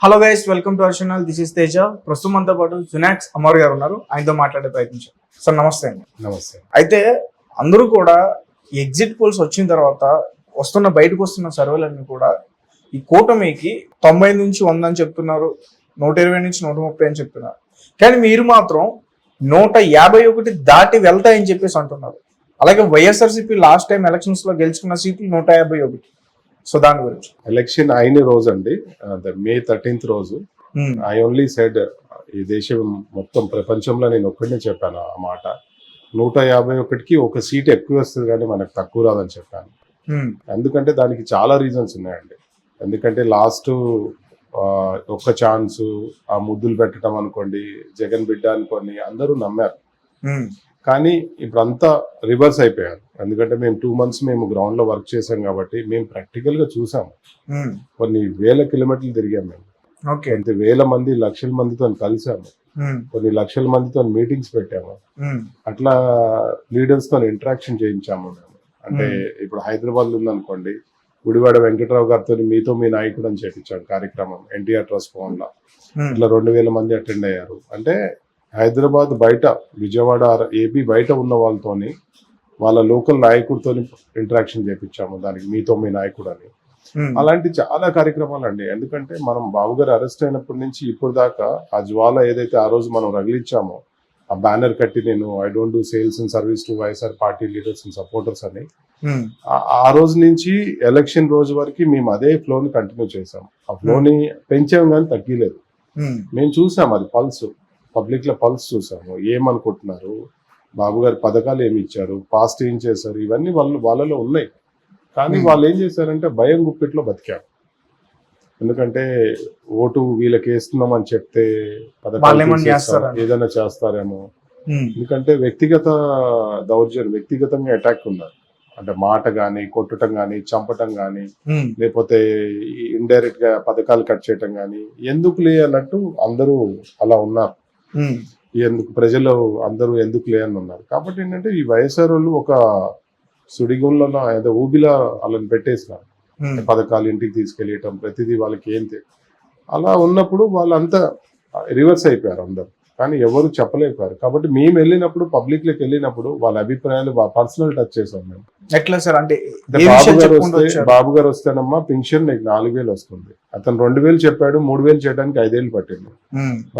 Hello guys, welcome to our channel. This is Teja. ప్రస్తుతం మనతో పాటు జునాక్స్ అమర్ గారు ఉన్నారు. ఆయనతో మాట్లాడే ప్రయత్నించాం. సార్ నమస్తే అండి. నమస్తే. అయితే అందరూ కూడా ఎగ్జిట్ పోల్స్ వచ్చిన తర్వాత బయటకు వస్తున్న సర్వేలన్నీ కూడా ఈ కూటమికి 90 నుంచి 100 అని చెప్తున్నారు, 120 నుంచి 130 అని చెప్తున్నారు. కానీ మీరు మాత్రం 151 దాటి వెళ్తాయని చెప్పేసి అంటున్నారు. అలాగే వైఎస్ఆర్సీపీ లాస్ట్ టైం ఎలక్షన్స్ లో గెలుచుకున్న సీట్లు 151. సో దాని గురించి ఎలక్షన్ అయిన రోజు అండి, మే 13th రోజు ఐ ఓన్లీ సెడ్, ఈ దేశం మొత్తం ప్రపంచంలో నేను ఒక్కడినే చెప్పాను ఆ మాట. 151కి ఒక సీట్ ఎక్కువ వస్తుంది కానీ మనకు తక్కువ రాదని చెప్పాను. ఎందుకంటే దానికి చాలా రీజన్స్ ఉన్నాయండి. ఎందుకంటే లాస్ట్ ఒక్క ఛాన్స్, ఆ ముద్దులు పెట్టడం అనుకోండి, జగన్ బిడ్డ అనుకోండి, అందరూ నమ్మారు. కానీ ఇప్పుడంతా రివర్స్ అయిపోయారు. ఎందుకంటే మేము 2 months మేము గ్రౌండ్ లో వర్క్ చేసాం కాబట్టి మేము ప్రాక్టికల్ గా చూసాము. కొన్ని వేల కిలోమీటర్లు తిరిగాము మేము. అంత వేల మంది, లక్షల మందితో కలిసాము. కొన్ని లక్షల మందితో మీటింగ్స్ పెట్టాము. అట్లా లీడర్స్ తో ఇంటరాక్షన్ చేయించాము మేము. అంటే ఇప్పుడు హైదరాబాద్ లో ఉందనుకోండి, గుడివాడ వెంకటరావు గారితో మీతో మీ నాయకుడు అని చేపించాం కార్యక్రమం ఎన్టీఆర్ ట్రస్ట్ భవన్ లో. ఇట్లా 2000 మంది అటెండ్ అయ్యారు. అంటే హైదరాబాద్ బయట, విజయవాడ, ఏపీ బయట ఉన్న వాళ్ళతోని, వాళ్ళ లోకల్ నాయకుడితో ఇంటరాక్షన్ చేపించాము. దానికి మీతో మీ నాయకుడు అని. అలాంటి చాలా కార్యక్రమాలు అండి. ఎందుకంటే మనం బాబు గారు అరెస్ట్ అయినప్పటి నుంచి ఇప్పుడు దాకా ఆ జ్వాల ఏదైతే ఆ రోజు మనం రగిలించామో, ఆ బ్యానర్ కట్టి నేను I don't do sales and service to YSR party leaders and supporters అని, ఆ రోజు నుంచి ఎలక్షన్ రోజు వరకు మేము అదే ఫ్లోని కంటిన్యూ చేసాం. ఆ ఫ్లోని పెంచాం కానీ తగ్గలేదు. మేము చూసాం అది పల్స్, పబ్లిక్ లో పల్స్ చూసాము. ఏమనుకుంటున్నారు, బాబు గారి పథకాలు ఏమి ఇచ్చారు, పాస్ట్ ఏం చేశారు, ఇవన్నీ వాళ్ళలో ఉన్నాయి. కానీ వాళ్ళు ఏం చేశారంటే భయం గుప్పిట్లో బతికారు. ఎందుకంటే ఓటు వీళ్ళకి వేస్తున్నాం అని చెప్తే ఏదైనా చేస్తారేమో. ఎందుకంటే వ్యక్తిగత దౌర్జన్యం, వ్యక్తిగతంగా అటాక్ ఉన్నారు. అంటే మాట గాని, కొట్టడం గాని, చంపటం గాని, లేకపోతే ఇండైరెక్ట్ గా పథకాలు కట్ చేయటం గాని, ఎందుకులే అన్నట్టు అందరూ అలా ఉన్నారు. ఎందుకు ప్రజలు అందరూ ఎందుకులే అని ఉన్నారు. కాబట్టి ఏంటంటే ఈ వైఎస్ఆర్ వాళ్ళు ఒక సుడిగుంలో ఏదో ఊబిలా వాళ్ళని పెట్టేసినారు. పథకాలు ఇంటికి తీసుకెళ్ళటం, ప్రతిదీ వాళ్ళకి ఏంటి అలా ఉన్నప్పుడు వాళ్ళంతా రివర్స్ అయిపోయారు అందరు. కానీ ఎవరు చెప్పలేకపోయారు. కాబట్టి మేము వెళ్ళినప్పుడు, పబ్లిక్ లోకి వెళ్ళినప్పుడు వాళ్ళ అభిప్రాయాలు పర్సనల్ టచ్ చేసాం మేము. ఎట్లా సార్ అంటే బాబు గారు వస్తేనమ్మా పింఛన్ నీకు 4000 వస్తుంది. అతను 2000 చెప్పాడు, 3000 చేయడానికి 5 ఏళ్ళు పట్టింది.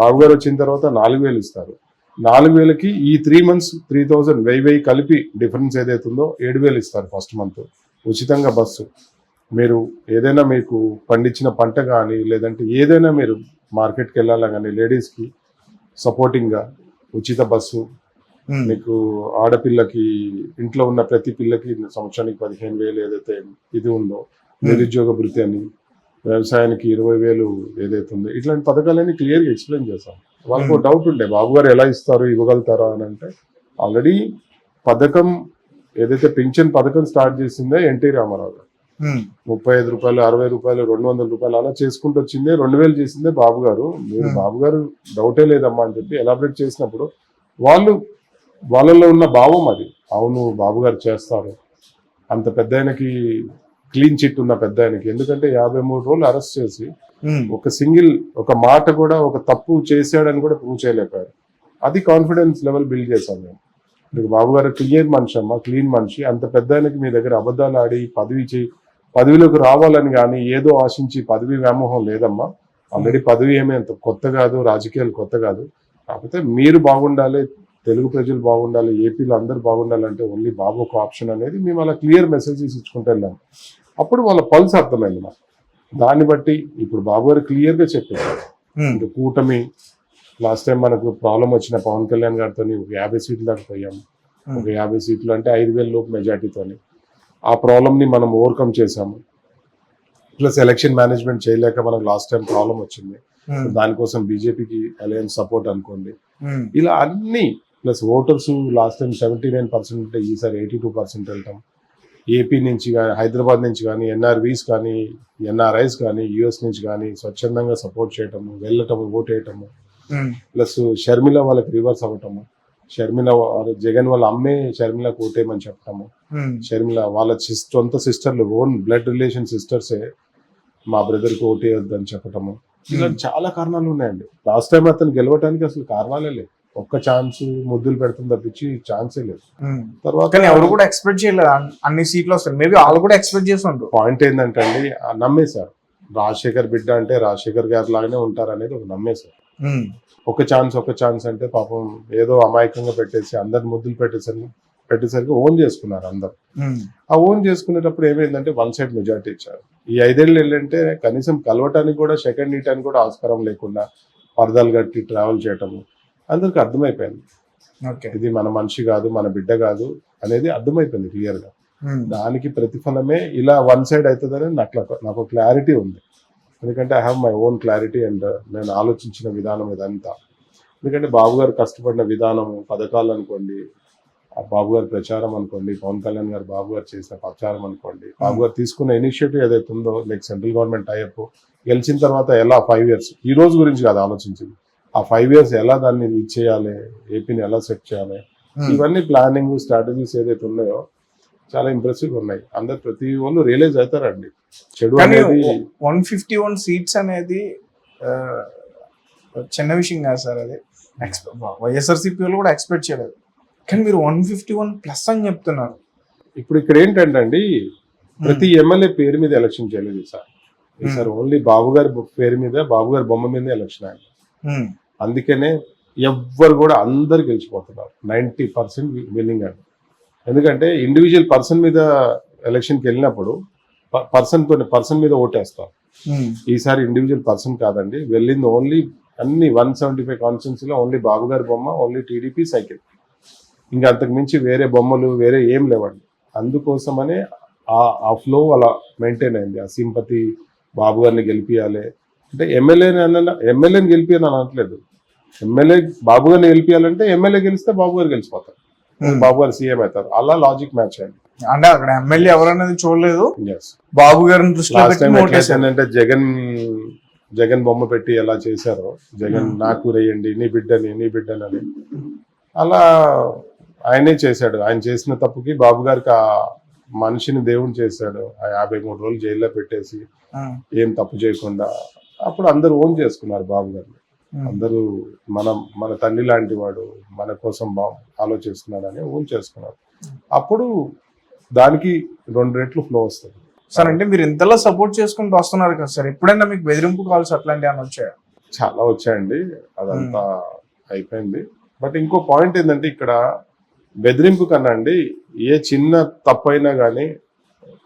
బాబు గారు వచ్చిన తర్వాత 4000 ఇస్తారు. 4000కి ఈ 3 months 3000, 1000 కలిపి డిఫరెన్స్ ఏదైతుందో 7000 ఇస్తారు ఫస్ట్ మంత్. ఉచితంగా బస్సు, మీరు ఏదైనా మీకు పండించిన పంట కానీ, లేదంటే ఏదైనా మీరు మార్కెట్కి వెళ్ళాలా కానీ లేడీస్కి సపోర్టింగ్ గా ఉచిత బస్సు, మీకు ఆడపిల్లకి, ఇంట్లో ఉన్న ప్రతి పిల్లకి సంవత్సరానికి 15,000 ఏదైతే ఇది ఉందో, నిరుద్యోగ భృతి అని, వ్యవసాయానికి 20,000 ఏదైతే ఉందో, ఇట్లాంటి పథకాలన్నీ క్లియర్గా ఎక్స్ప్లెయిన్ చేశాం. వాళ్ళకు డౌట్ ఉండే బాబు గారు ఎలా ఇస్తారు, ఇవ్వగలుగుతారా అని. అంటే ఆల్రెడీ పథకం ఏదైతే పింఛన్ పథకం స్టార్ట్ చేసిందే ఎన్టీ రామారావు గారు. 35 రూపాయలు, 60 రూపాయలు, 200 రూపాయలు అలా చేసుకుంటూ వచ్చిందే. 2000 చేసిందే బాబు గారు. మీరు బాబు గారు డౌటే లేదమ్మా అని చెప్పి ఎలాబరేట్ చేసినప్పుడు వాళ్ళలో ఉన్న భావం అది. అవును, బాబు గారు చేస్తారు. అంత పెద్ద ఆయనకి క్లీన్ చిట్ ఉన్న పెద్ద ఆయనకి, ఎందుకంటే 53 రోజులు అరెస్ట్ చేసి ఒక మాట కూడా, ఒక తప్పు చేశాడని కూడా ప్రూవ్ చేయలేకపోయారు. అది కాన్ఫిడెన్స్ లెవెల్ బిల్డ్ చేశాం మేము. మీకు బాబు గారు క్లియర్ మనిషి అమ్మా, క్లీన్ మనిషి. అంత పెద్ద ఆయనకి మీ దగ్గర అబద్ధాలు ఆడి పదవిలోకి రావాలని కానీ ఏదో ఆశించి పదవి వ్యామోహం లేదమ్మా. ఆల్రెడీ పదవి ఏమీ అంత కొత్త కాదు, రాజకీయాలు కొత్త కాదు. కాకపోతే మీరు బాగుండాలి, తెలుగు ప్రజలు బాగుండాలి, ఏపీలో అందరూ బాగుండాలంటే ఓన్లీ బాబు ఒక ఆప్షన్ అనేది మేము అలా క్లియర్ మెసేజెస్ ఇచ్చుకుంటూ వెళ్ళాము. అప్పుడు వాళ్ళ పల్స్ అర్థమైంది మాకు. దాన్ని బట్టి ఇప్పుడు బాబు గారు క్లియర్ గా చెప్పారు. ఇంకా కూటమి లాస్ట్ టైం మనకు ప్రాబ్లం వచ్చిన పవన్ కళ్యాణ్ గారితో ఒక 50 సీట్లు దాకా పోయాము. ఒక 50 సీట్లు అంటే 5,000 లోపు మెజార్టీతోని ఆ ప్రాబ్లమ్ ని మనం ఓవర్కమ్ చేసాము. ప్లస్ ఎలక్షన్ మేనేజ్మెంట్ చేయలేక మనకు లాస్ట్ టైం ప్రాబ్లం వచ్చింది. దానికోసం బీజేపీకి అలయన్స్ సపోర్ట్ అనుకోండి. ఇలా అన్ని ప్లస్ ఓటర్స్ లాస్ట్ టైం 79% ఉంటే ఈసారి 82% వెళ్ళటం. ఏపీ నుంచి కానీ, హైదరాబాద్ నుంచి కానీ, ఎన్ఆర్వీస్ కానీ, ఎన్ఆర్ఐస్ కానీ, యుఎస్ నుంచి కానీ స్వచ్ఛందంగా సపోర్ట్ చేయటము, వెళ్ళటము, ఓటు వేయటము. ప్లస్ షర్మిల వాళ్ళకి రివర్స్ అవ్వటము. షర్మిల జగన్ వాళ్ళ అమ్మే షర్మిలకు ఓటేయమని చెప్పటము. షర్మిల వాళ్ళ సొంత సిస్టర్లు, ఓన్ బ్లడ్ రిలేషన్ సిస్టర్సే మా బ్రదర్కి ఓటేయొద్దని చెప్పటము. ఇలా చాలా కారణాలు ఉన్నాయండి. లాస్ట్ టైం అతను గెలవడానికి అసలు కారణాలే లేవు. ఒక్క ఛాన్స్ ముద్దులు పెడుతుంది తప్పించి ఛాన్సే లేదు. తర్వాత కానీ ఎవరు కూడా ఎక్స్పెక్ట్ చేయలేదు అన్ని సీట్లు వస్తాయి. మేబీ వాళ్ళు కూడా ఎక్స్పెక్ట్ చేసి ఉంటారు. పాయింట్ ఏంటంటే అండి, నమ్మేశారు. రాజశేఖర్ బిడ్డ అంటే రాజశేఖర్ గారి లాగానే ఉంటారు అనేది ఒక నమ్మేశారు. ఒక ఛాన్స్ అంటే పాపం ఏదో అమాయకంగా పెట్టేసి అందరు ముద్దులు పెట్టేసరికి ఓన్ చేసుకున్నారు అందరు. ఆ ఓన్ చేసుకునేటప్పుడు ఏమైందంటే వన్ సైడ్ మెజారిటీ ఇచ్చారు. ఈ 5 ఏళ్ళు వెళ్ళంటే కనీసం కలవటానికి కూడా సెకండ్ నీటానికి కూడా ఆస్కారం లేకుండా పరదాలు కట్టి ట్రావెల్ చేయటము అందరికి అర్థమైపోయింది. ఇది మన మనిషి కాదు, మన బిడ్డ కాదు అనేది అర్థమైపోయింది క్లియర్ గా. దానికి ప్రతిఫలమే ఇలా వన్ సైడ్ అవుతుందని నాకు క్లారిటీ ఉంది. ఎందుకంటే I have my own clarity and నేను ఆలోచించిన విధానం ఇదంతా. ఎందుకంటే బాబు గారు కష్టపడిన విధానము, పథకాలు అనుకోండి, ఆ బాబు గారి ప్రచారం అనుకోండి, పవన్ కళ్యాణ్ గారు బాబు గారు చేసిన ప్రచారం అనుకోండి, బాబు గారు తీసుకున్న ఇనిషియేటివ్ ఏదైతే ఉందో, లైక్ సెంట్రల్ గవర్నమెంట్ టైఅప్, గెలిచిన తర్వాత ఎలా 5 years ఈ రోజు గురించి కాదు ఆలోచించింది, ఆ 5 years ఎలా దాన్ని ఇచ్చేయాలి, ఏపీని ఎలా సెట్ చేయాలి, ఇవన్నీ ప్లానింగ్ స్ట్రాటజీస్ ఏదైతే ఉన్నాయో చాలా ఇంప్రెసివ్ ఉన్నాయి. అందరు ప్రతి వాళ్ళు రియలైజ్ అవుతారండి. చెడు అనేది 151 seats అనేది చిన్న విషయం కాదు సార్. అది వైఎస్ఆర్సీపీ వాళ్ళు కూడా ఎక్స్పెక్ట్ చేయలేదు. కానీ మీరు 151+ అని చెప్తున్నారు. ఇప్పుడు ఇక్కడ ఏంటంటే అండి, ప్రతి ఎమ్మెల్యే పేరు మీద ఎలక్షన్ చేయలేదు ఈసారి ఓన్లీ బాబు గారి పేరు మీద, బాబు గారి బొమ్మ మీద ఎలక్షన్ అయింది. అందుకనే ఎవ్వరు కూడా అందరు గెలిచిపోతున్నారు. 90% విన్నింగ్ అండి. ఎందుకంటే ఇండివిజువల్ పర్సన్ మీద ఎలక్షన్కి వెళ్ళినప్పుడు పర్సన్ మీద ఓటేస్తారు. ఈసారి ఇండివిజువల్ పర్సన్ కాదండి, వెళ్ళింది ఓన్లీ అన్ని 175 కాన్స్టిట్యున్సీలో ఓన్లీ బాబు గారి బొమ్మ, ఓన్లీ టీడీపీ సైకిల్. ఇంకా అంతకు మించి వేరే బొమ్మలు వేరే ఏం లేవండి. అందుకోసమనే ఆ ఫ్లో అలా మెయింటైన్ అయింది. ఆ సింపతి, బాబు గారిని గెలిపియాలి అంటే ఎమ్మెల్యేని గెలిపియాలని అనట్లేదు. ఎమ్మెల్యే బాబు గారిని గెలిపియాలంటే ఎమ్మెల్యే గెలిస్తే బాబు గారు గెలిచిపోతారు, బాబు గారు సీఎం అవుతారు. అలా లాజిక్ మ్యాచ్ అయింది. అంటే అక్కడ ఎమ్మెల్యే ఎవరనేది చూడలేదు, బాబు గారిని దృష్టిలో అంటే జగన్ బొమ్మ పెట్టి ఎలా చేశారో, జగన్ నాకు రేయండి, నీ బిడ్డని అలా ఆయనే చేశాడు. ఆయన చేసిన తప్పుకి బాబు గారికి ఆ మనిషిని దేవుని చేశాడు. 53 రోజులు జైల్లో పెట్టేసి ఏం తప్పు చేయకుండా అప్పుడు అందరూ ఓన్ చేసుకున్నారు బాబు గారిని. అందరూ మన తండ్రి లాంటి వాడు, మన కోసం ఆలోచిస్తున్నాడు అని ఓన్ చేసుకున్నారు. అప్పుడు దానికి 2 రెట్లు ఫ్లో వస్తుంది సార్. అంటే మీరు ఇంతలా సపోర్ట్ చేసుకుంటూ వస్తున్నారు కదా సార్, ఎప్పుడైనా మీకు బెదిరింపు కాల్స్ అట్లాంటివి అని వచ్చాయా? చాలా వచ్చాయండి, అదంతా అయిపోయింది. బట్ ఇంకో పాయింట్ ఏంటంటే, ఇక్కడ బెదిరింపు కన్నా అండి, ఏ చిన్న తప్పు అయినా కానీ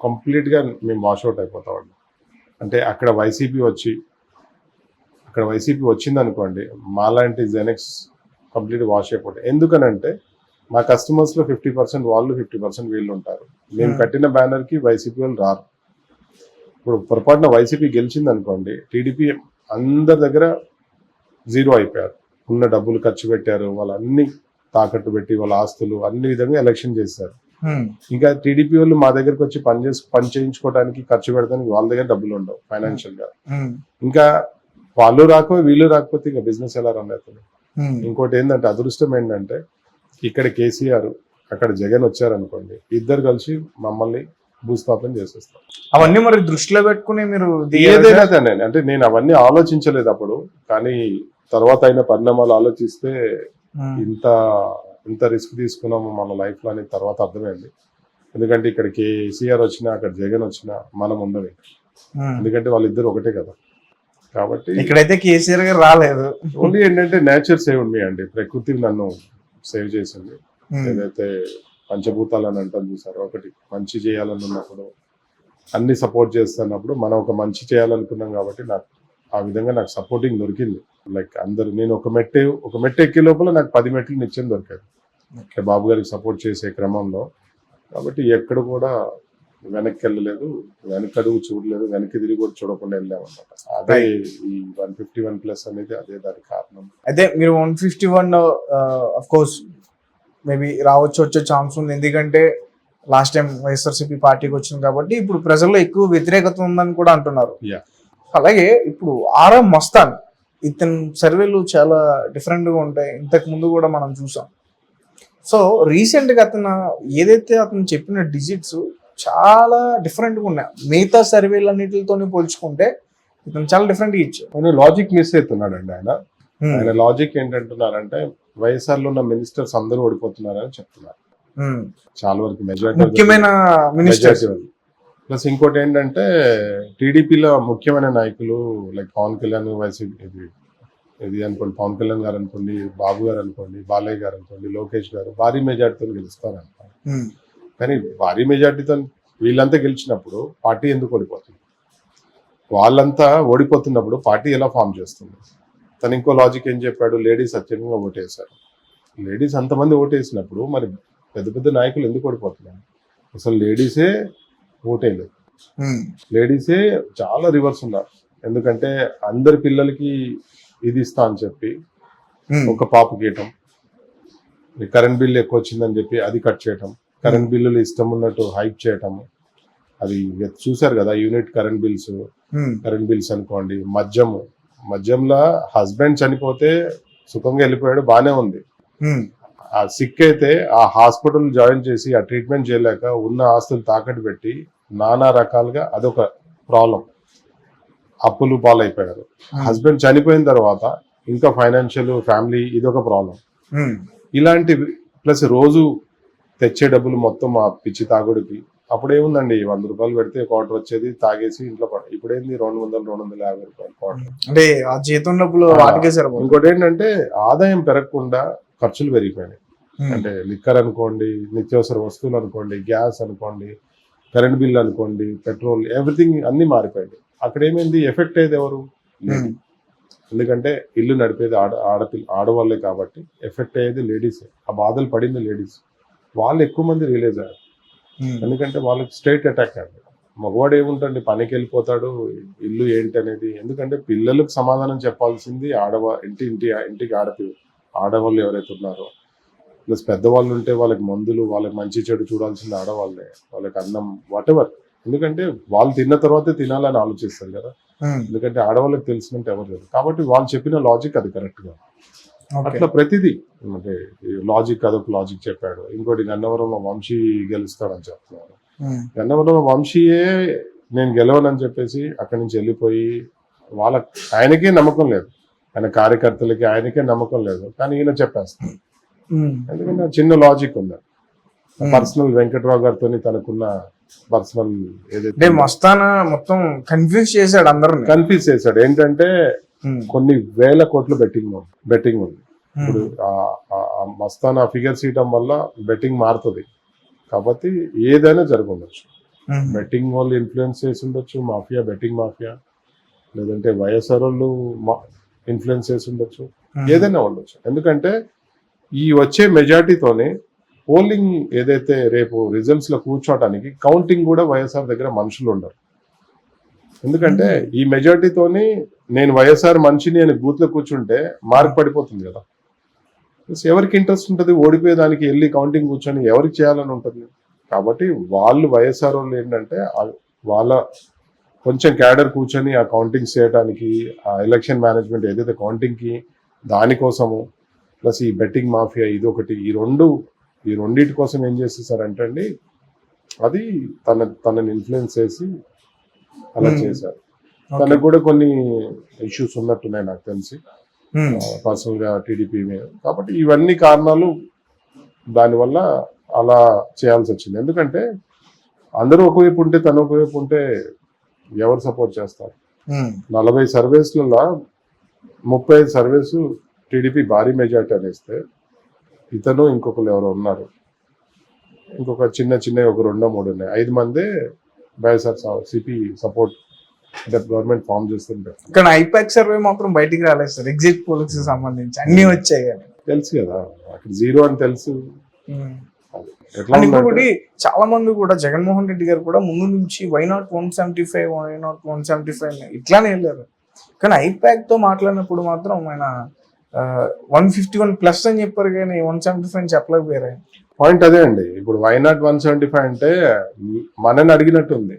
కంప్లీట్గా మేము వాష్అవుట్ అయిపోతామండి. అంటే అక్కడ వైసీపీ వచ్చింది అనుకోండి, మాలాంటి జెనెక్స్ కంప్లీట్ వాష్ అయిపోతాయి. ఎందుకనంటే మా కస్టమర్స్లో 50% వాళ్ళు, 50% వీళ్ళు ఉంటారు. మేము కట్టిన బ్యానర్కి వైసీపీ వాళ్ళు రారు. ఇప్పుడు పొరపాటున వైసీపీ గెలిచింది అనుకోండి, టీడీపీ అందరి దగ్గర 0 అయిపోయారు. ఉన్న డబ్బులు ఖర్చు పెట్టారు, వాళ్ళు అన్ని తాకట్టు పెట్టి వాళ్ళ ఆస్తులు అన్ని విధంగా ఎలక్షన్ చేశారు. ఇంకా టీడీపీ వాళ్ళు మా దగ్గరకు వచ్చి పని చేయించుకోవడానికి, ఖర్చు పెడతానికి వాళ్ళ దగ్గర డబ్బులు ఉండవు ఫైనాన్షియల్ గా. ఇంకా వాళ్ళు వీళ్ళు రాకపోతే ఇంకా బిజినెస్ ఎలా రన్ అవుతుంది? ఇంకోటి ఏంటంటే, అదృష్టం ఏంటంటే, ఇక్కడ కేసీఆర్ అక్కడ జగన్ వచ్చారనుకోండి, ఇద్దరు కలిసి మమ్మల్ని భూస్థాపన చేసేస్తారు. అవన్నీ మరి దృష్టిలో పెట్టుకుని మీరు ఏదైనా అంటే నేను అవన్నీ ఆలోచించలేదు అప్పుడు, కానీ తర్వాత అయిన పరిణామాలు ఆలోచిస్తే ఇంత రిస్క్ తీసుకున్నాము మన లైఫ్ లో అనేది తర్వాత అర్థమైంది. ఎందుకంటే ఇక్కడ కేసీఆర్ వచ్చినా, అక్కడ జగన్ వచ్చినా మనం ఉండదు. ఎందుకంటే వాళ్ళిద్దరు ఒకటే కదా. కాబట్టి ఇక్కడైతే కేసీఆర్ గారు రాలేదు. ఓన్లీ ఏంటంటే నేచర్ సేవ్ మీ అండి, ప్రకృతి నన్ను సేవ్ చేసింది. ఏదైతే పంచభూతాలని అంటాం చూసారు, ఒకటి మంచి చేయాలని ఉన్నప్పుడు, అన్ని సపోర్ట్ చేస్తున్నప్పుడు మనం ఒక మంచి చేయాలనుకున్నాం కాబట్టి నాకు ఆ విధంగా నాకు సపోర్టింగ్ దొరికింది. లైక్ అందరు, నేను ఒక మెట్టు ఎక్కే లోపల నాకు 10 మెట్లు నిత్యం దొరికాయి బాబు గారికి సపోర్ట్ చేసే క్రమంలో. కాబట్టి ఎక్కడ కూడా వెనక్కి వెళ్ళలేదు, వెనకడుగు చూడలేదు, వెనక్కి తిరిగి కూడా చూడకుండా వెళ్ళామన్నమాట. అదే ఈ 151+ అనేది అదే దానికి కారణం. అయితే మీరు 151 ఆఫ్ కోర్స్ మేబీ వచ్చే ఛాన్స్ ఉంది. ఎందుకంటే లాస్ట్ టైం వైఎస్ఆర్సీపీ పార్టీకి వచ్చింది కాబట్టి ఇప్పుడు ప్రజల్లో ఎక్కువ వ్యతిరేకత ఉందని కూడా అంటున్నారు. అలాగే ఇప్పుడు ఆర్ఎం మస్తాన్, ఇతని సర్వేలు చాలా డిఫరెంట్ గా ఉంటాయి. ఇంతకు ముందు కూడా మనం చూసాం. సో రీసెంట్ గా అతను చెప్పిన డిజిట్స్ చాలా డిఫరెంట్ గా ఉన్నాయి. మిగతా సర్వేలు అన్నిటితో పోల్చుకుంటే ఇతను చాలా డిఫరెంట్ గా ఇచ్చారు. ఆయన లాజిక్ మిస్ అవుతున్నాడండి. ఆయన లాజిక్ ఏంటంటున్నారంటే వైఎస్ఆర్ లో ఉన్న మినిస్టర్స్ అందరూ ఓడిపోతున్నారని చెప్తున్నారు. చాలా వరకు ముఖ్యమైన మినిస్టర్స్. ప్లస్ ఇంకోటి ఏంటంటే టీడీపీలో ముఖ్యమైన నాయకులు లైక్ పవన్ కళ్యాణ్, వైసీపీ ఇది అనుకోండి, పవన్ కళ్యాణ్ గారు అనుకోండి, బాబు గారు అనుకోండి, బాలయ్య గారు అనుకోండి, లోకేష్ గారు భారీ మెజార్టీతో గెలుస్తారంట. కానీ భారీ మెజార్టీతో వీళ్ళంతా గెలిచినప్పుడు పార్టీ ఎందుకు ఓడిపోతుంది? వాళ్ళంతా ఓడిపోతున్నప్పుడు పార్టీ ఎలా ఫామ్ చేస్తుంది? తను ఇంకో లాజిక్ ఏం చెప్పాడు, లేడీస్ అత్యధికంగా ఓటేశారు. లేడీస్ అంతమంది ఓటేసినప్పుడు మరి పెద్ద పెద్ద నాయకులు ఎందుకు ఓడిపోతున్నారు? అసలు లేడీసే ఓటేయలేదు. లేడీసే చాలా రివర్స్ ఉన్నారు. ఎందుకంటే అందరి పిల్లలకి ఇది ఇస్తా అని చెప్పి ఒక పాపు గీయటం, కరెంట్ బిల్ ఎక్కువ వచ్చిందని చెప్పి అది కట్ చేయటం, కరెంట్ బిల్లులు ఇష్టం ఉన్నట్టు హైక్ చేయటం, అది చూసారు కదా యూనిట్ కరెంట్ బిల్స్ అనుకోండి. మద్యంలో హస్బెండ్ చనిపోతే సుఖంగా వెళ్ళిపోయాడు, బానే ఉంది. ఆ సిక్ అయితే ఆ హాస్పిటల్ జాయిన్ చేసి ఆ ట్రీట్మెంట్ చేయలేక ఉన్న ఆస్తులు తాకట్టు పెట్టి నానా రకాలుగా అదొక ప్రాబ్లం, అప్పులు పాలైపోయారు. హస్బెండ్ చనిపోయిన తర్వాత ఇంకా ఫైనాన్షియల్ ఫ్యామిలీ ఇదొక ప్రాబ్లం. ఇలాంటి ప్లస్ రోజు తెచ్చే డబ్బులు మొత్తం ఆ పిచ్చి తాగుడికి. అప్పుడేముందండి, 100 రూపాయలు పెడితే క్వార్టర్ వచ్చేది, తాగేసి ఇంట్లో పడ. ఇప్పుడేంది 200-250 రూపాయలు క్వార్టర్. అంటే ఆ జీతం డబ్బులు వాటికే సరిపోతుంది. ఇంకోటి ఏంటంటే ఆదాయం పెరగకుండా ఖర్చులు పెరిగిపోయినాయి. అంటే లిక్కర్ అనుకోండి, నిత్యావసర వస్తువులు అనుకోండి, గ్యాస్ అనుకోండి, కరెంట్ బిల్ అనుకోండి, పెట్రోల్, ఎవ్రీథింగ్ అన్ని మారిపోయింది. అక్కడ ఏమైంది, ఎఫెక్ట్ అయ్యేది ఎవరు? ఎందుకంటే ఇల్లు నడిపేది ఆడవాళ్ళే కాబట్టి ఎఫెక్ట్ అయ్యేది లేడీస్. ఆ బాధలు పడింది లేడీస్. వాళ్ళు ఎక్కువ మంది రిలీజ్ అయ్యారు. ఎందుకంటే వాళ్ళకి స్ట్రైట్ అటాక్ అండి. మగవాడు ఏముంటుంది, పనికి వెళ్ళిపోతాడు, ఇల్లు ఏంటి అనేది. ఎందుకంటే పిల్లలకు సమాధానం చెప్పాల్సింది ఇంటికి ఆడవాళ్ళు ఎవరైతే ఉన్నారో, ప్లస్ పెద్దవాళ్ళు ఉంటే వాళ్ళకి మందులు, వాళ్ళకి మంచి చెడు చూడాల్సింది ఆడవాళ్ళే, వాళ్ళకి అన్నం వాటెవర్. ఎందుకంటే వాళ్ళు తిన్న తర్వాతే తినాలని ఆలోచిస్తారు కదా. ఎందుకంటే ఆడవాళ్ళకి తెలిసినట్టు ఎవరు లేదు కాబట్టి వాళ్ళు చెప్పిన లాజిక్ అది కరెక్ట్ గా. అట్లా ప్రతిదీ అంటే లాజిక్ అదొక లాజిక్ చెప్పాడు. ఇంకోటి గన్నవరం వంశీ గెలుస్తాడని చెప్తున్నారు. గన్నవరం వంశీయే నేను గెలవనని చెప్పేసి అక్కడి నుంచి వెళ్ళిపోయి ఆయనకే నమ్మకం లేదు, ఆయన కార్యకర్తలకి ఆయనకే నమ్మకం లేదు. కానీ ఈయన చెప్పేస్తాడు. ఎందుకంటే చిన్న లాజిక్ ఉంది. పర్సనల్ వెంకట్రావు గారితో తనకున్న పర్సనల్ ఏదైతే మస్తానా మొత్తం కన్ఫ్యూజ్ చేశాడు. ఏంటంటే కొన్ని వేల కోట్లు బెట్టింగ్ ఉంది. ఇప్పుడు మస్తానా ఫిగర్స్ ఇవ్వడం వల్ల బెట్టింగ్ మారుతుంది కాబట్టి ఏదైనా జరగవచ్చు. బెట్టింగ్ వాళ్ళు ఇన్ఫ్లుయెన్స్ చేసి ఉండొచ్చు, బెట్టింగ్ మాఫియా, లేదంటే వైఎస్ఆర్ వాళ్ళు ఇన్ఫ్లుయెన్స్ చేసి ఉండొచ్చు, ఏదైనా ఉండొచ్చు. ఎందుకంటే ఈ వచ్చే మెజార్టీతోనే పోలింగ్ ఏదైతే రేపు రిజల్ట్స్ లో కూర్చోటానికి కౌంటింగ్ కూడా వైఎస్ఆర్ దగ్గర మనుషులు ఉండరు. ఎందుకంటే ఈ మెజార్టీతోని నేను వైఎస్ఆర్ మనిషిని అని బూత్ లో కూర్చుంటే మార్క్ పడిపోతుంది కదా. ఎవరికి ఇంట్రెస్ట్ ఉంటుంది ఓడిపోయేదానికి, వెళ్ళి కౌంటింగ్ కూర్చొని ఎవరికి చేయాలని ఉంటుంది. కాబట్టి వాళ్ళు వైఎస్ఆర్ వాళ్ళు ఏంటంటే వాళ్ళ కొంచెం క్యాడర్ కూర్చొని ఆ కౌంటింగ్ చేయడానికి, ఆ ఎలక్షన్ మేనేజ్మెంట్ ఏదైతే కౌంటింగ్ కి దానికోసము, ప్లస్ ఈ బెట్టింగ్ మాఫియా ఇదొకటి, ఈ రెండింటి కోసం ఏం చేసేసారంటే అండి, అది తనని ఇన్ఫ్లుయెన్స్ చేసి అలా చేశారు. తనకు కూడా కొన్ని ఇష్యూస్ ఉన్నట్టున్నాయి నాకు తెలిసి పర్సనల్ గా టీడీపీ మీద. కాబట్టి ఇవన్నీ కారణాలు దానివల్ల అలా చేయాల్సి వచ్చింది. ఎందుకంటే అందరూ ఒకవైపు ఉంటే తను ఒకవైపు ఉంటే ఎవరు సపోర్ట్ చేస్తారు? 40 సర్వేస్లలో 35 సర్వేస్ టీడీపీ భారీ మెజార్టీ అనేస్తే ఇతను ఇంకొకరు ఎవరో ఉన్నారు, ఇంకొక చిన్న ఒక 2-3 ఉన్నాయి, 5 మందే YSR CP support government form చేస్తుంటారు. కానీ ఐపాక్ సర్వే మాత్రం బయటికి రాలేదు సార్. ఎగ్జిట్ పోల్స్ సంబంధించి అన్ని వచ్చాయి కానీ తెలుసు కదా, అక్కడ 0 అని తెలుసు. ఇంకొకటి చాలా మంది కూడా జగన్మోహన్ రెడ్డి గారు కూడా ముందు నుంచి వైనాట్ 175 ఇట్లానే వెళ్ళారు. కానీ ఐపాక్ తో మాట్లాడినప్పుడు మాత్రం ఆయన 151+ అని చెప్పారు కానీ 175 చెప్పలేకపోయారు. పాయింట్ అదే అండి. ఇప్పుడు వైనాట్ 175 అంటే మనని అడిగినట్టుంది.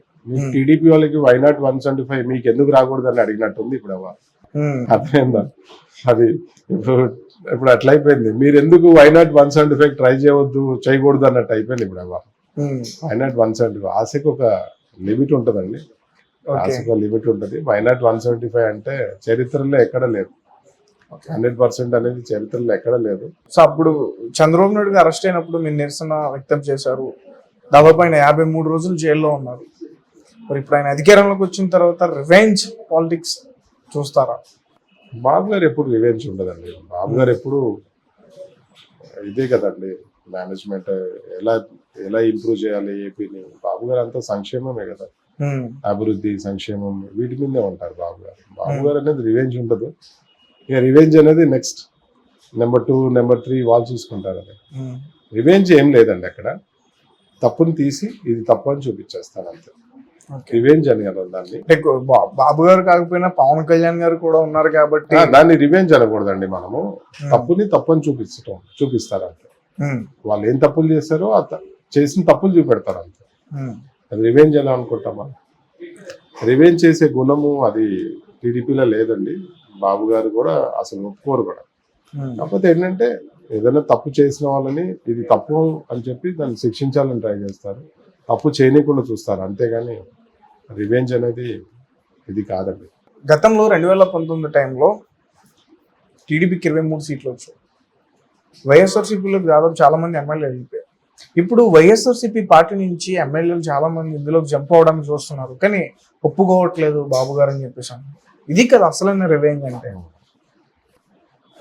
టీడీపీ వాళ్ళకి వైనాట్ 175 మీకు ఎందుకు రాకూడదు అని అడిగినట్టుంది. ఇప్పుడు అర్థమైందా? అది ఇప్పుడు అట్లా అయిపోయింది. మీరు ఎందుకు వైనాట్ 175 ట్రై చేయకూడదు అన్నట్టు అయిపోయింది. ఇప్పుడు వైనాట్ 175 ఆశకి ఒక లిమిట్ ఉంటుందండి. ఓకే ఆశకు లిమిట్ ఉంటుంది. వైనాట్ 175 అంటే చరిత్రలో ఎక్కడ లేదు. 100% అనేది చరిత్రలో ఎక్కడ లేదు. సో అప్పుడు చంద్రబాబు నాయుడు గారు అరెస్ట్ అయినప్పుడు మీరు నిరసన వ్యక్తం చేశారు. దాదాపు ఆయన 53 రోజులు జైల్లో ఉన్నారు. మరి ఇప్పుడు ఆయన అధికారంలోకి వచ్చిన తర్వాత రివెంజ్ పాలిటిక్స్ చూస్తారా? బాబు గారు ఎప్పుడు రివెంజ్ ఉండదండి. బాబు గారు ఎప్పుడు ఇదే కదండి, మేనేజ్మెంట్ ఎలా ఎలా ఇంప్రూవ్ చేయాలి ఏపీని. బాబు గారు అంతా సంక్షేమమే కదా, అభివృద్ధి సంక్షేమం వీటి మీదే ఉంటారు బాబు గారు. బాబు గారు అనేది రివెంజ్ ఉండదు. ఇక రివెంజ్ అనేది నెక్స్ట్ నెంబర్ 2 నెంబర్ 3 వాళ్ళు చూసుకుంటారు. అది రివెంజ్ ఏం లేదండి. అక్కడ తప్పుని తీసి ఇది తప్పు అని చూపించేస్తాను అంతే. రివెంజ్ అని కదా దాన్ని. అంటే బాబు గారు కాకపోయినా పవన్ కళ్యాణ్ గారు కూడా ఉన్నారు కాబట్టి దాన్ని రివెంజ్ అనకూడదండి. మనము తప్పుని తప్పని చూపిస్తారు అంతే. వాళ్ళు ఏం తప్పులు చేస్తారో చేసిన తప్పులు చూపెడతారు అంతే. అది రివెంజ్ ఎలా అనుకుంటామా? రివెంజ్ చేసే గుణము అది టీడీపీలో లేదండి. బాబు గారు కూడా అసలు ఒప్పుకోరు కూడా. కాకపోతే ఏంటంటే ఏదైనా తప్పు చేసిన వాళ్ళని ఇది తప్పు అని చెప్పి దాన్ని శిక్షించాలని ట్రై చేస్తారు. తప్పు చేయనీయకుండా చూస్తారు, అంతేగాని రివెంజ్ అనేది ఇది కాదండి. గతంలో 2019 టైంలో టీడీపీకి 23 సీట్లు వచ్చాయి. వైఎస్ఆర్సీపీలో దాదాపు చాలా మంది ఎమ్మెల్యేలు వెళ్ళిపోయారు. ఇప్పుడు వైఎస్ఆర్సీపీ పార్టీ నుంచి ఎమ్మెల్యేలు చాలా మంది ఇందులోకి జంప్ అవడానికి చూస్తున్నారు, కానీ ఒప్పుకోవట్లేదు బాబు గారు అని చెప్పేసి. ఇది కదా అసలైన రివెంజ్ అంటే.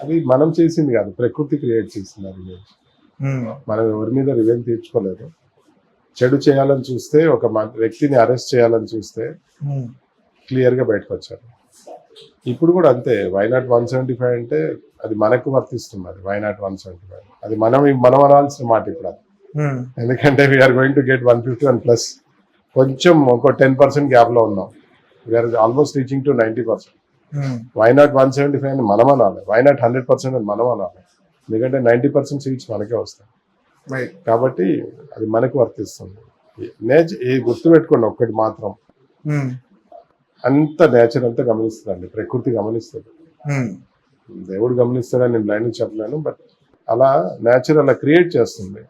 అది మనం చేసింది కాదు, ప్రకృతి క్రియేట్ చేసింది. రివెంజ్ మనం ఎవరి మీద రివెంజ్ తీర్చుకోలేదు. చెడు చేయాలని చూస్తే, ఒక వ్యక్తిని అరెస్ట్ చేయాలని చూస్తే క్లియర్ గా బయటకు వచ్చారు. ఇప్పుడు కూడా అంతే. వైనాట్ 175 అంటే అది మనకు వర్తిస్తున్నది. వైనాట్ 175 అది మనం అనాల్సిన మాట ఇప్పుడు అది. ఎందుకంటే we're going to get 151 plus. కొంచెం ఒక 10% గ్యాప్ లో ఉన్నాం. We're almost reaching to 90%. Why not 175 అని మనం అనాలి, వైనాట్ 100% అని మనం అనాలి. ఎందుకంటే 90% సీట్స్ మనకే వస్తాయి కాబట్టి అది మనకు వర్తిస్తుంది. గుర్తు పెట్టుకోండి ఒక్కటి మాత్రం, అంత నేచర్ అంతా గమనిస్తుందండి, ప్రకృతి గమనిస్తుంది. దేవుడు గమనిస్తాడని నేను బ్లైండ్ చెప్పలేను, బట్ అలా నేచర్ అలా క్రియేట్ చేస్తుంది.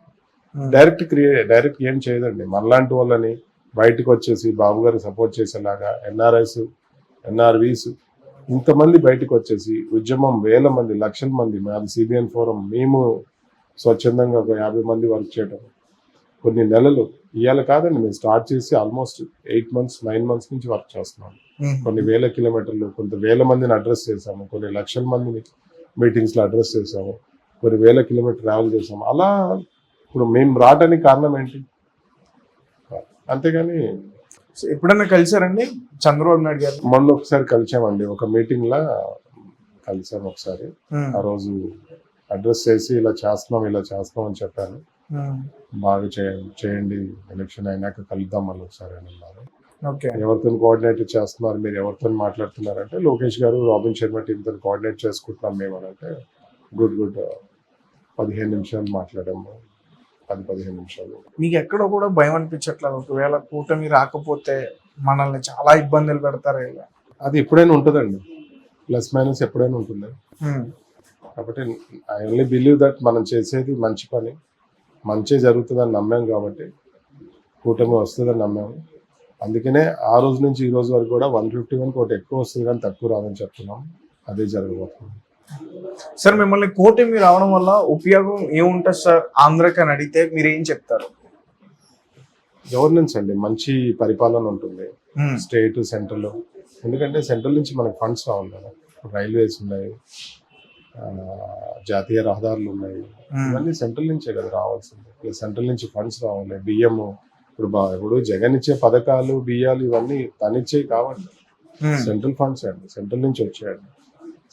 డైరెక్ట్ ఏం చేయదండి. మనలాంటి వాళ్ళని బయటకు వచ్చేసి బాబు గారు సపోర్ట్ చేసేలాగా ఎన్ఆర్ఐస్ ఎన్ఆర్వీస్ ఇంతమంది బయటకు వచ్చేసి ఉద్యమం, వేల మంది లక్షల మంది, మాది సిబిఎన్ ఫోరం, మేము స్వచ్ఛందంగా ఒక 50 మంది వర్క్ చేయడం కొన్ని నెలలు. ఇవాళ కాదండి, మేము స్టార్ట్ చేసి ఆల్మోస్ట్ 8 months 9 months నుంచి వర్క్ చేస్తున్నాం. కొన్ని వేల కిలోమీటర్లు, కొంత వేల మందిని అడ్రస్ చేసాము, కొన్ని లక్షల మందిని మీటింగ్స్లో అడ్రస్ చేసాము, కొన్ని వేల కిలోమీటర్ ట్రావెల్ చేసాము. అలా ఇప్పుడు మేము రావడానికి కారణం ఏంటి? అంతేగాని ఎప్పుడన్నా కలిసారండి చంద్రబాబు నాయుడు గారు? మొన్న ఒకసారి కలిసామండి, ఒక మీటింగ్ లా కలిసాము ఒకసారి. ఆ రోజు అడ్రస్ చేసి ఇలా చేస్తున్నాం అని చెప్పాను. బాగా చేయండి, ఎలక్షన్ అయినాక కలుద్దాం మళ్ళీ ఒకసారి అని అన్నారు. ఎవరితో కోఆర్డినేట్ చేస్తున్నారు, మీరు ఎవరితో మాట్లాడుతున్నారంటే లోకేష్ గారు, రాబిన్ శర్మ టీంతో కోఆర్డినేట్ చేసుకుంటున్నాం మేము అని అంటే గుడ్ 15 నిమిషాలు మాట్లాడాము. 10-15 నిమిషాలు. మీకు ఎక్కడో కూడా భయం అనిపించట్లేదు? ఒకవేళ కూటమి రాకపోతే మనల్ని చాలా ఇబ్బందులు పెడతారు. అది ఎప్పుడైనా ఉంటుందండి, ప్లస్ మైనస్ ఎప్పుడైనా ఉంటుంది. కాబట్టి ఐ ఓన్లీ బిలీవ్ దట్ మనం చేసేది మంచి పని, మంచి జరుగుతుందని నమ్మాం కాబట్టి కూటమి వస్తుందని నమ్మాము. అందుకనే ఆ రోజు నుంచి ఈ రోజు వరకు కూడా 151 కోటి ఎక్కువ వస్తుంది కానీ తక్కువ రాదని చెప్తున్నాం. అదే జరగబోతుంది. సార్, మిమ్మల్ని కూటమి రావడం వల్ల ఉపయోగం ఏముంటుంది సార్ ఆంధ్రకి అని అడిగితే మీరు ఏం చెప్తారు? గవర్నెన్స్ అండి, మంచి పరిపాలన ఉంటుంది స్టేట్ సెంట్రల్. ఎందుకంటే సెంట్రల్ నుంచి మనకు ఫండ్స్ రావాలి కదా. రైల్వేస్ ఉన్నాయి, జాతీయ రహదారులు ఉన్నాయి, ఇవన్నీ సెంట్రల్ నుంచే కదా రావాల్సింది. సెంట్రల్ నుంచి ఫండ్స్ రావాలి. బియ్యము ఇప్పుడు జగన్ ఇచ్చే పథకాలు, బియ్యాలు ఇవన్నీ తనిచ్చే కావాలి. సెంట్రల్ ఫండ్స్ అండి, సెంట్రల్ నుంచి వచ్చాయండి.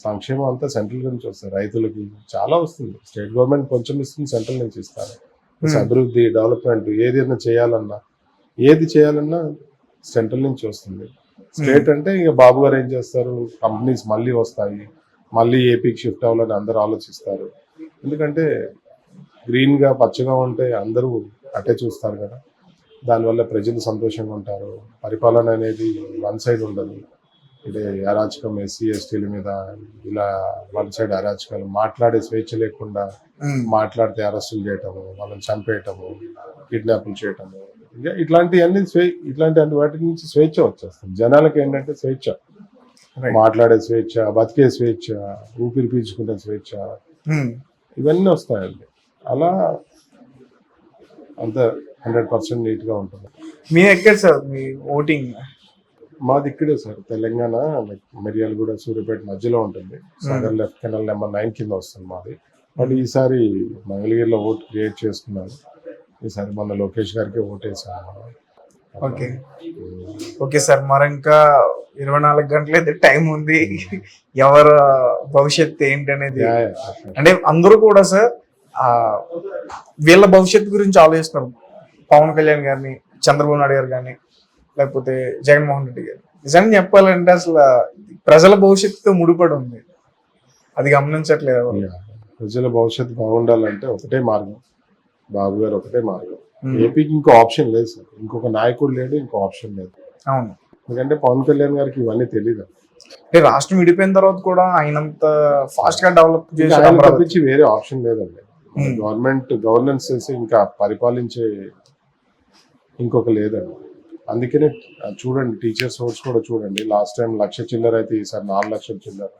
సంక్షేమం అంతా సెంట్రల్ నుంచి వస్తుంది. రైతులకి చాలా వస్తుంది, స్టేట్ గవర్నమెంట్ కొంచెం ఇస్తుంది, సెంట్రల్ నుంచి ఇస్తారు. అభివృద్ధి, డెవలప్మెంట్ ఏది చేయాలన్నా సెంట్రల్ నుంచి వస్తుంది. స్టేట్ అంటే ఇక బాబు గారు ఏం చేస్తారు, కంపెనీస్ మళ్ళీ వస్తాయి, మళ్ళీ ఏపీకి షిఫ్ట్ అవ్వాలని అందరూ ఆలోచిస్తారు. ఎందుకంటే గ్రీన్గా పచ్చగా ఉంటే అందరూ అట్టే చూస్తారు కదా. దానివల్ల ప్రజలు సంతోషంగా ఉంటారు. పరిపాలన అనేది వన్ సైడ్ ఉండదు. ఇదే అరాచకం, ఎస్సీ ఎస్టీల మీద ఇలా వన్ సైడ్ అరాచకాలు, మాట్లాడే స్వేచ్ఛ లేకుండా మాట్లాడితే అరెస్టులు చేయటము, వాళ్ళని చంపేయటము, కిడ్నాప్లు చేయటము, ఇంకా ఇట్లాంటివన్నీ ఇట్లాంటి వాటి నుంచి స్వేచ్ఛ వచ్చేస్తుంది. జనాలకి ఏంటంటే స్వేచ్ఛ, మాట్లాడే స్వేచ్ఛ, బతికే స్వేచ్ఛ, ఊపిరి పీల్చుకునే స్వేచ్ఛ, ఇవన్నీ వస్తాయండి. అలా అంత 100% నీట్గా ఉంటుంది. మీ ఎక్కడ సార్ మీ ఓటింగ్? మాది ఇక్కడే సార్, తెలంగాణ, లైక్ మిర్యాలగూడ, సూర్యాపేట మధ్యలో ఉంటుంది. సాగర్ లెఫ్ట్ కెనాల్ నెంబర్ 9 కింద వస్తుంది మాది. బట్ ఈసారి మంగళగిరిలో ఓట్ క్రియేట్ చేసుకున్నాను. ఈసారి మన లోకేష్ గారికి ఓట్ వేసాను. ఓకే ఓకే సార్, మరి ఇంకా 24 గంటలు అయితే టైం ఉంది. ఎవరు భవిష్యత్తు ఏంటి అనేది అంటే అందరూ కూడా సార్ వీళ్ళ భవిష్యత్తు గురించి ఆలోచిస్తున్నారు. పవన్ కళ్యాణ్ గారిని, చంద్రబాబు నాయుడు గారు కానీ, లేకపోతే జగన్మోహన్ రెడ్డి గారు. నిజంగా చెప్పాలంటే అసలు ప్రజల భవిష్యత్తుతో ముడిపడి ఉంది, అది గమనించట్లేదు. ప్రజల భవిష్యత్తు బాగుండాలంటే ఒకటే మార్గం, బాబు గారు ఒకటే మార్గం. ఏపీకి ఇంకో ఆప్షన్ లేదు సార్, ఇంకొక నాయకుడు లేడు, ఇంకో ఆప్షన్ లేదు. అవును, ఎందుకంటే పవన్ కళ్యాణ్ గారికి ఇవన్నీ తెలియదు. అంటే రాష్ట్రం విడిపోయిన తర్వాత కూడా ఆయనంత ఫాస్ట్ గా డెవలప్ చేసి తప్పించి వేరే ఆప్షన్ లేదండి. గవర్నెన్స్ చేసి ఇంకా పరిపాలించే ఇంకొక లేదండి. అందుకనే చూడండి, టీచర్స్ ఓట్స్ కూడా చూడండి. లాస్ట్ టైం 1,00,000 చిల్లర అయితే ఈసారి 4 లక్షల చిల్లర.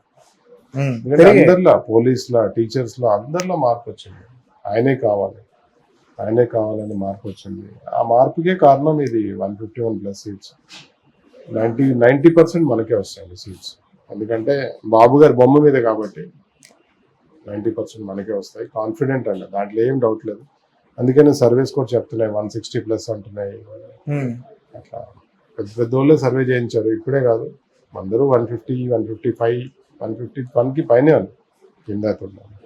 ఎందుకంటే అందరిలో, పోలీసుల, టీచర్స్ లో అందరిలో మార్పు వచ్చింది. ఆయనే కావాలని మార్పు వచ్చింది. ఆ మార్పుకే కారణం ఇది 151+ సీట్స్. 90% మనకే వస్తాయండి సీట్స్. ఎందుకంటే బాబు గారి బొమ్మ మీద కాబట్టి 90% మనకే వస్తాయి. కాన్ఫిడెంట్ అండి, దాంట్లో ఏం డౌట్ లేదు. అందుకని సర్వేస్ కూడా చెప్తున్నాయి 160+ అంటున్నాయి. అట్లా పెద్ద వాళ్ళే సర్వే చేయించారు, ఇప్పుడే కాదు. అందరూ 150, 155, 151కి పైనే ఉంది కింద.